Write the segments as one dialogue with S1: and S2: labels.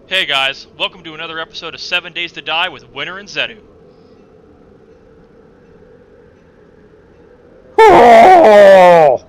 S1: Hey guys, welcome to another episode of 7 Days to Die with Winter and Zettu.
S2: Oh!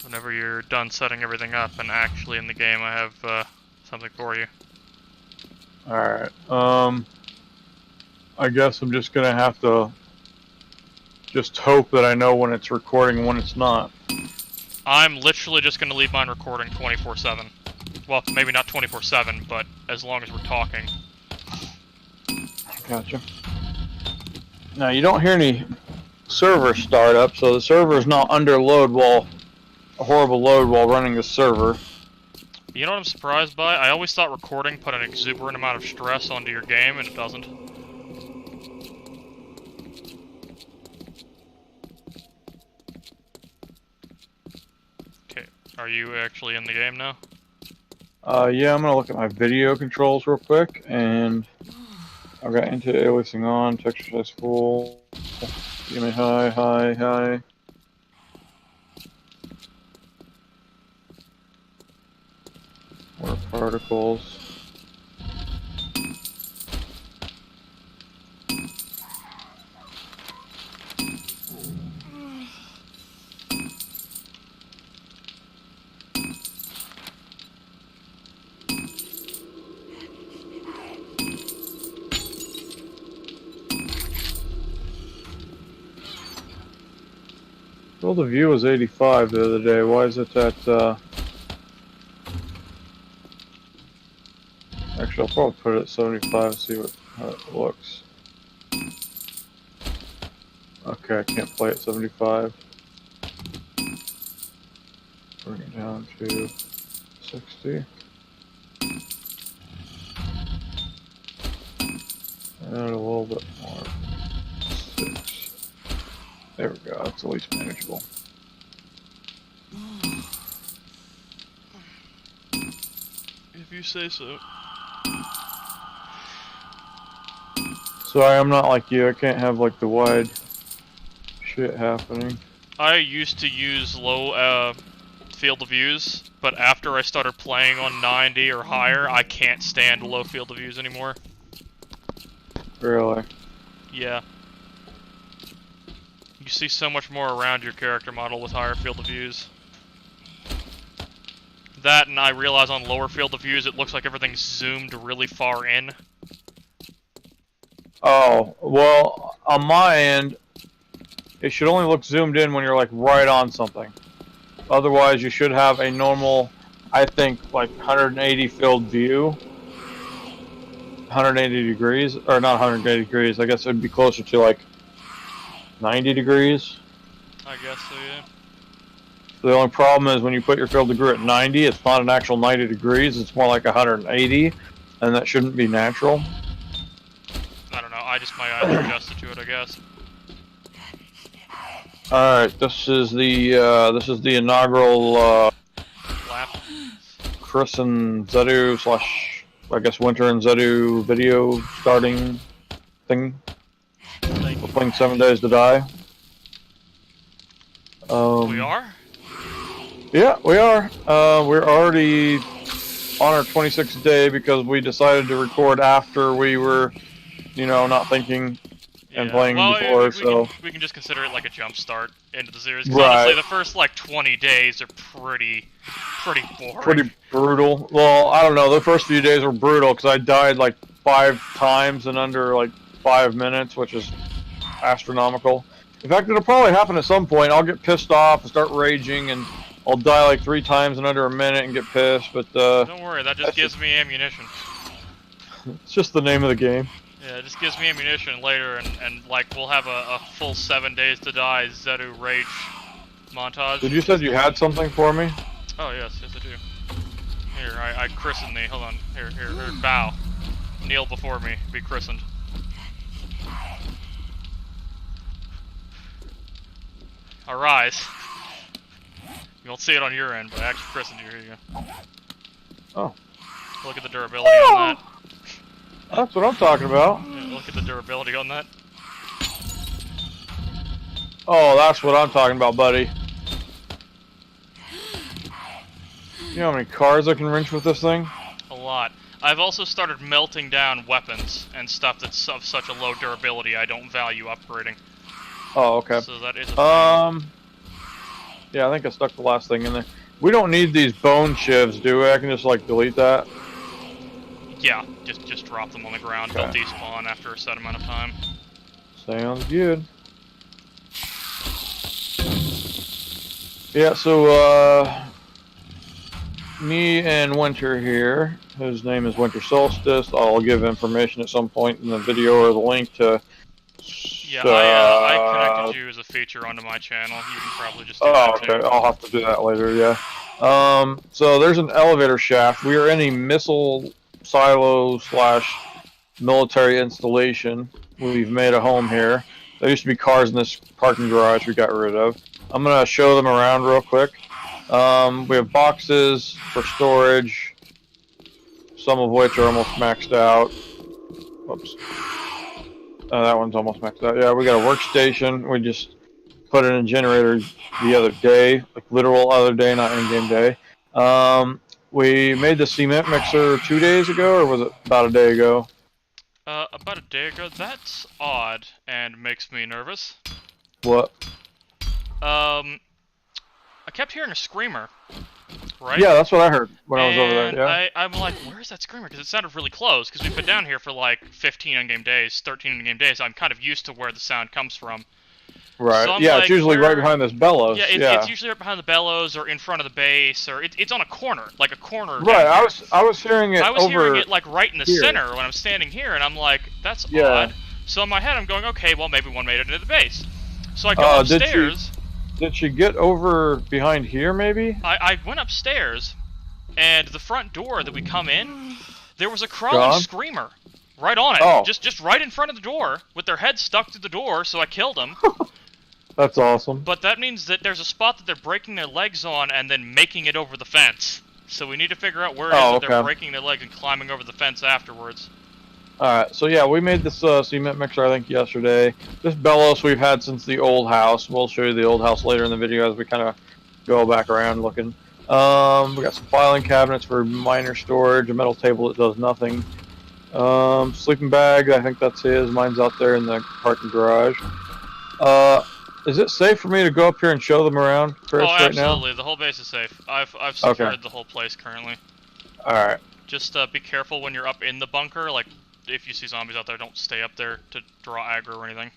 S1: Whenever you're done setting everything up and actually in the game, I have something for you.
S2: Alright, I guess I'm just gonna have to just hope that I know when it's recording and when it's not.
S1: I'm literally just going to leave mine recording 24/7. Well, maybe not 24/7, but as long as we're talking.
S2: Gotcha. Now, you don't hear any server startup, so the server is not under load while a horrible load while running the server.
S1: You know what I'm surprised by? I always thought recording put an exuberant amount of stress onto your game, and it doesn't. Okay, are you actually in the game now?
S2: Yeah, I'm gonna look at my video controls real quick, and I've got anti-aliasing on, texture size full, give me high. More particles. Well, the view was 85 the other day. Why is it at, actually, I'll probably put it at 75 and see how it looks. Okay, I can't play at 75. Bring it down to 60. Add a little bit more. 6. There we go, that's at least manageable.
S1: If you say so.
S2: Sorry, I'm not like you. I can't have like the wide shit happening.
S1: I used to use low field of views, but after I started playing on 90 or higher, I can't stand low field of views anymore.
S2: Really?
S1: Yeah. You see so much more around your character model with higher field of views. That, and I realize on lower field of views it looks like everything's zoomed really far in.
S2: Oh, well, on my end, it should only look zoomed in when you're like right on something. Otherwise, you should have a normal, I think, like 180 field view. 180 degrees, or not 180 degrees, I guess it would be closer to like 90 degrees.
S1: I guess so, yeah.
S2: The only problem is when you put your field of view at 90, it's not an actual 90 degrees, it's more like 180, and that shouldn't be natural.
S1: I don't know, my eyes are adjusted to it, I guess.
S2: Alright, this is the inaugural,
S1: Lap.
S2: Chris and Zettu slash, I guess, Winter and Zettu video starting thing. We're playing 7 Days to Die.
S1: We are?
S2: Yeah, we are. We're already on our 26th day because we decided to record after we were, you know, not thinking and
S1: Yeah,
S2: playing
S1: well,
S2: before.
S1: we can just consider it like a jump start into the series. Because
S2: Right,
S1: honestly, the first like 20 days are pretty boring.
S2: pretty brutal. Well, I don't know. The first few days were brutal because I died like 5 times in under like 5 minutes, which is astronomical. In fact, it'll probably happen at some point. I'll get pissed off and start raging, and I'll die like 3 times in under a minute and get pissed. But
S1: Don't worry, that just gives me ammunition.
S2: it's just the name of the game.
S1: Yeah, it just gives me ammunition later, and like we'll have a full 7 Days to Die zettu rage montage.
S2: Did you said you had something for me?
S1: Oh yes, yes I do. Here, I christen thee. Hold on. Here, bow. Kneel before me. Be christened. Arise. You won't see it on your end, but I actually christened you. Here you go.
S2: Oh.
S1: Look at the durability on that.
S2: That's what I'm talking about.
S1: Yeah, look at the durability on that.
S2: Oh, that's what I'm talking about, buddy. You know how many cars I can wrench with this thing?
S1: A lot. I've also started melting down weapons and stuff that's of such a low durability I don't value upgrading.
S2: Oh, okay.
S1: So that is a thing.
S2: Yeah, I think I stuck the last thing in there. We don't need these bone shivs, do we? I can just, like, delete that?
S1: Yeah, just drop them on the ground.
S2: Okay.
S1: They'll despawn after a set amount of time.
S2: Sounds good. Yeah, so, me and Winter here, whose name is Winter Solstice, I'll give information at some point in the video or the link to...
S1: Yeah, I connected you as a feature onto my channel. You can probably just do that
S2: okay.
S1: too.
S2: I'll have to do that later, yeah. So there's an elevator shaft. We are in a missile silo / military installation. We've made a home here. There used to be cars in this parking garage we got rid of. I'm going to show them around real quick. We have boxes for storage, some of which are almost maxed out. Whoops. That one's almost maxed out. Yeah, we got a workstation. We just put in a generator the other day, like literal other day, not in-game day. We made the cement mixer 2 days ago, or was it about a day ago?
S1: About a day ago. That's odd and makes me nervous.
S2: What?
S1: I kept hearing a screamer, right?
S2: Yeah, that's what I heard when I was over there, yeah.
S1: I'm like, where's that screamer? Because it sounded really close, because we've been down here for like 15 in-game days, 13 in-game days. I'm kind of used to where the sound comes from.
S2: Right.
S1: So
S2: yeah,
S1: like,
S2: it's usually right behind this bellows.
S1: Yeah,
S2: Yeah,
S1: it's usually right behind the bellows or in front of the base, or it's on a corner, like a corner.
S2: Right. I was hearing it.
S1: Hearing it like right in the center when I'm standing here, and I'm like, that's odd. So in my head, I'm going, okay, well maybe one made it into the base. So I go upstairs.
S2: Did she get over behind here? Maybe.
S1: I went upstairs, and the front door that we come in, there was a crawling screamer right on it.
S2: Oh.
S1: Just right in front of the door with their head stuck to the door. So I killed them.
S2: That's awesome.
S1: But that means that there's a spot that they're breaking their legs on and then making it over the fence. So we need to figure out where it is that they're breaking their legs and climbing over the fence afterwards.
S2: Alright, so yeah, we made this cement mixer, I think, yesterday. This bellows we've had since the old house. We'll show you the old house later in the video as we kind of go back around looking. We got some filing cabinets for minor storage, a metal table that does nothing. Sleeping bag, I think that's his. Mine's out there in the parking garage. Is it safe for me to go up here and show them around, Chris, right now?
S1: Absolutely. The whole base is safe. I've secured the whole place currently.
S2: Alright.
S1: Just be careful when you're up in the bunker. Like, if you see zombies out there, don't stay up there to draw aggro or anything.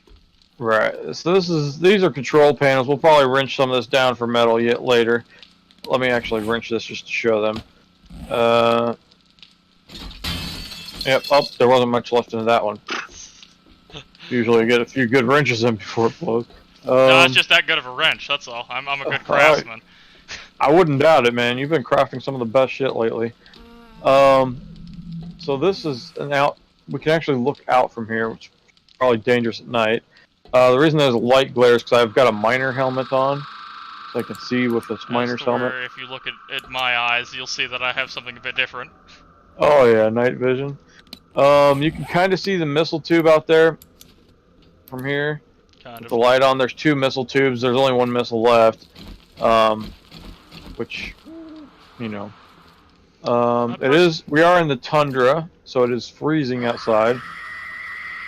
S2: Right. So these are control panels. We'll probably wrench some of this down for metal yet later. Let me actually wrench this just to show them. Yep. Oh, there wasn't much left in that one. Usually get a few good wrenches in before it blows.
S1: No, it's just that good of a wrench, that's all. I'm a good craftsman.
S2: I wouldn't doubt it, man. You've been crafting some of the best shit lately. So this is an out... We can actually look out from here, which is probably dangerous at night. The reason there's light glare is because I've got a miner helmet on, so I can see with this miner's helmet.
S1: If you look at my eyes, you'll see that I have something a bit different.
S2: Oh yeah, night vision. You can kind of see the missile tube out there from here. With the light on, there's 2 missile tubes. There's only 1 missile left, which, you know. We are in the tundra, so it is freezing outside.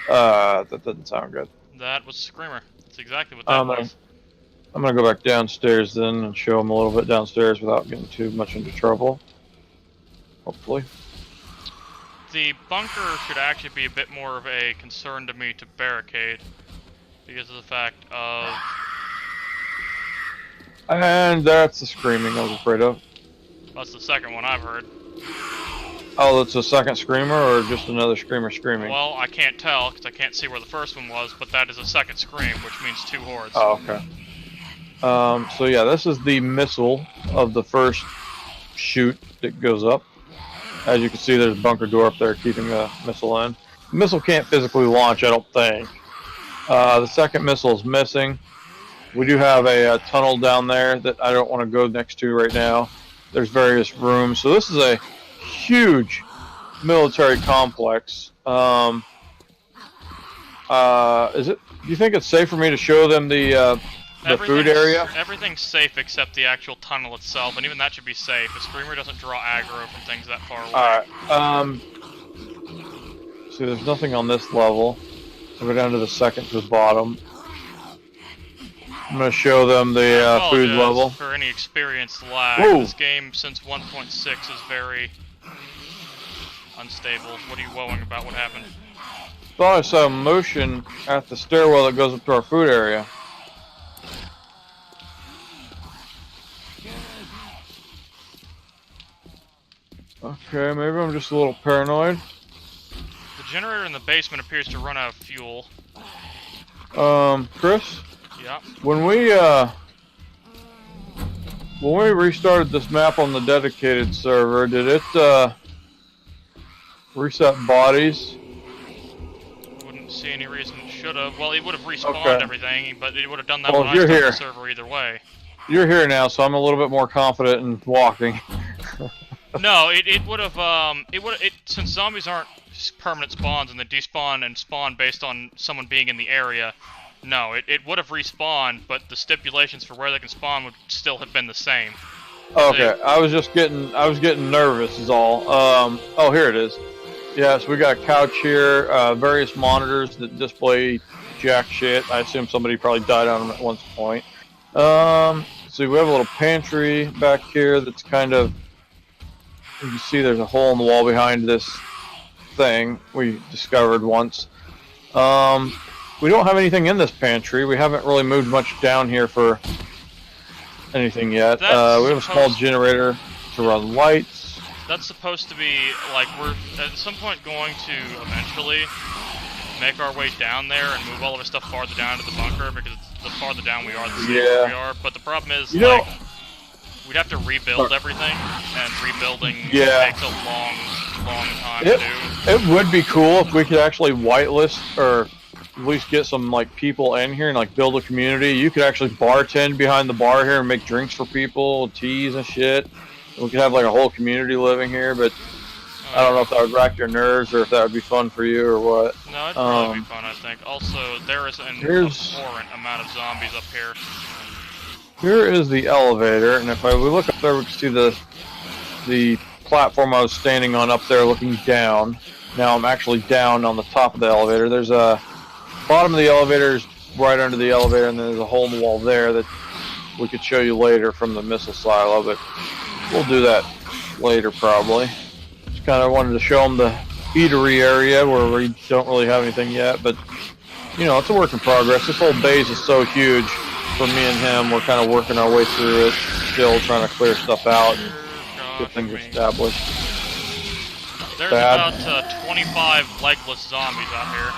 S2: That doesn't sound good.
S1: That was Screamer. That's exactly what that was.
S2: I'm gonna go back downstairs then and show them a little bit downstairs without getting too much into trouble. Hopefully.
S1: The bunker should actually be a bit more of a concern to me to barricade because of the fact of...
S2: And that's the screaming I was afraid of.
S1: That's the second one I've heard.
S2: Oh, that's a second screamer or just another screamer screaming?
S1: Well, I can't tell because I can't see where the first one was, but that is a second scream, which means 2 hordes.
S2: Oh, okay. So yeah, this is the missile of the first chute that goes up. As you can see, there's a bunker door up there keeping the missile in. The missile can't physically launch, I don't think. The second missile is missing. We do have a tunnel down there that I don't want to go next to right now. There's various rooms. So this is a huge military complex. Do you think it's safe for me to show them the food area?
S1: Everything's safe except the actual tunnel itself, and even that should be safe. The Screamer doesn't draw aggro from things that far away.
S2: Alright, see, there's nothing on this level. So go down to the second to the bottom. I'm going to show them the food level.
S1: For any experienced lag.
S2: Whoa.
S1: This game, since 1.6, is very unstable. What are you woeing about? What happened?
S2: Thought I saw motion at the stairwell that goes up to our food area. Okay, maybe I'm just a little paranoid.
S1: The generator in the basement appears to run out of fuel.
S2: Chris?
S1: Yeah.
S2: When we restarted this map on the dedicated server, did it reset bodies?
S1: Wouldn't see any reason it should have. Well, it would have respawned everything, but it would have done that
S2: well,
S1: when I started the server either way.
S2: You're here now, so I'm a little bit more confident in walking.
S1: No, it would have, since zombies aren't permanent spawns and they despawn and spawn based on someone being in the area, no, it would have respawned, but the stipulations for where they can spawn would still have been the same.
S2: Okay, I was getting nervous is all. Oh, here it is. Yes, we got a couch here, various monitors that display jack shit. I assume somebody probably died on them at one point. So we have a little pantry back here that's kind of, you can see there's a hole in the wall behind this thing we discovered once. We don't have anything in this pantry. We haven't really moved much down here for anything yet. We have a small generator to run lights.
S1: That's supposed to be, like, we're at some point going to eventually make our way down there and move all of our stuff farther down to the bunker, because the farther down we are, the safer we are. But the problem is, like, we'd have to rebuild everything, and rebuilding takes a long time to do.
S2: It would be cool if we could actually whitelist, or at least get some, like, people in here and, like, build a community. You could actually bartend behind the bar here and make drinks for people, teas and shit. We could have, like, a whole community living here, but I don't know if that would rack your nerves or if that would be fun for you or what.
S1: No, it'd probably be fun, I think. Also, there is an abhorrent amount of zombies up here.
S2: Here is the elevator, and if we look up there, we can see the platform I was standing on up there looking down. Now I'm actually down on the top of the elevator. There's a bottom of the elevator is right under the elevator, and then there's a hole in the wall there that we could show you later from the missile silo, but we'll do that later probably. Just kind of wanted to show them the eatery area where we don't really have anything yet, but you know, it's a work in progress. This whole base is so huge for me and him. We're kind of working our way through it, still trying to clear stuff out and get things established.
S1: There's about 25 legless zombies out here.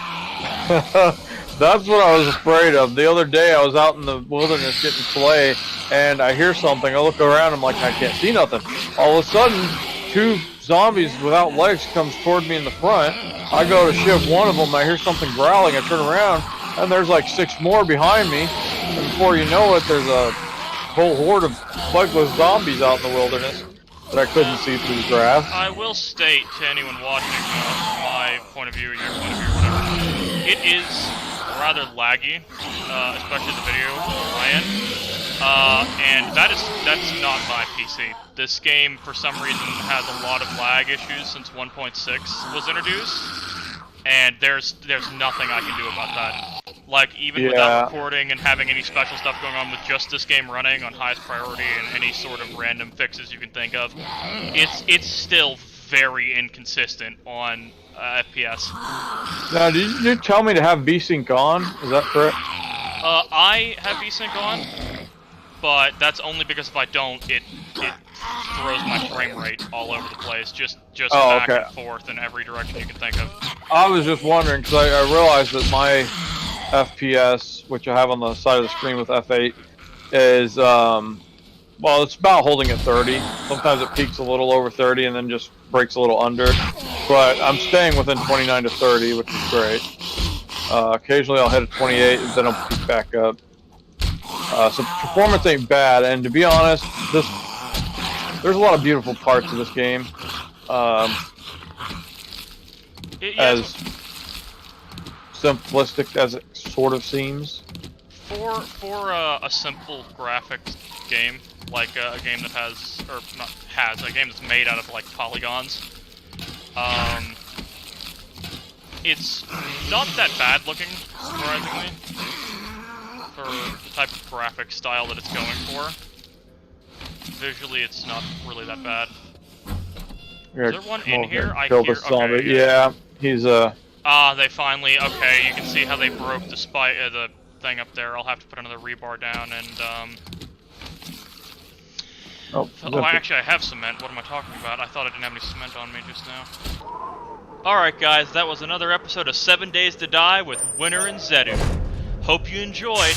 S2: That's what I was afraid of. The other day I was out in the wilderness getting clay, and I hear something. I look around, I'm like, I can't see nothing. All of a sudden, 2 zombies without legs comes toward me in the front. I go to shift one of them, I hear something growling, I turn around, and there's like 6 more behind me. And before you know it, there's a whole horde of legless zombies out in the wilderness that I couldn't see through the grass.
S1: I will state to anyone watching, my point of view, or your point of view, whatever, it is rather laggy, especially the video on my end. And that's not my PC. This game, for some reason, has a lot of lag issues since 1.6 was introduced, and there's nothing I can do about that. Like, even without recording and having any special stuff going on with just this game running on highest priority and any sort of random fixes you can think of, it's still very inconsistent on FPS.
S2: Now, did you tell me to have VSync on? Is that correct?
S1: I have VSync on, but that's only because if I don't, it throws my frame rate all over the place, just back and forth in every direction you can think of.
S2: I was just wondering, because I realized that my FPS, which I have on the side of the screen with F8, is, well, it's about holding at 30. Sometimes it peaks a little over 30 and then just breaks a little under. But I'm staying within 29 to 30, which is great. Occasionally I'll hit a 28 and then I'll peak back up. So performance ain't bad, and to be honest, there's a lot of beautiful parts of this game. As simplistic as it sort of seems.
S1: For a simple graphics game, like a game that has, or not has, a game that's made out of like polygons, it's not that bad looking, surprisingly, for the type of graphic style that it's going for. Visually, it's not really that bad. Is there one in here? I hear. Okay,
S2: yeah, he's
S1: they finally. Okay, you can see how they broke the thing up there. I'll have to put another rebar down and Oh, actually, I have cement. What am I talking about? I thought I didn't have any cement on me just now. Alright, guys, that was another episode of 7 Days to Die with Winner and Zettu. Hope you enjoyed.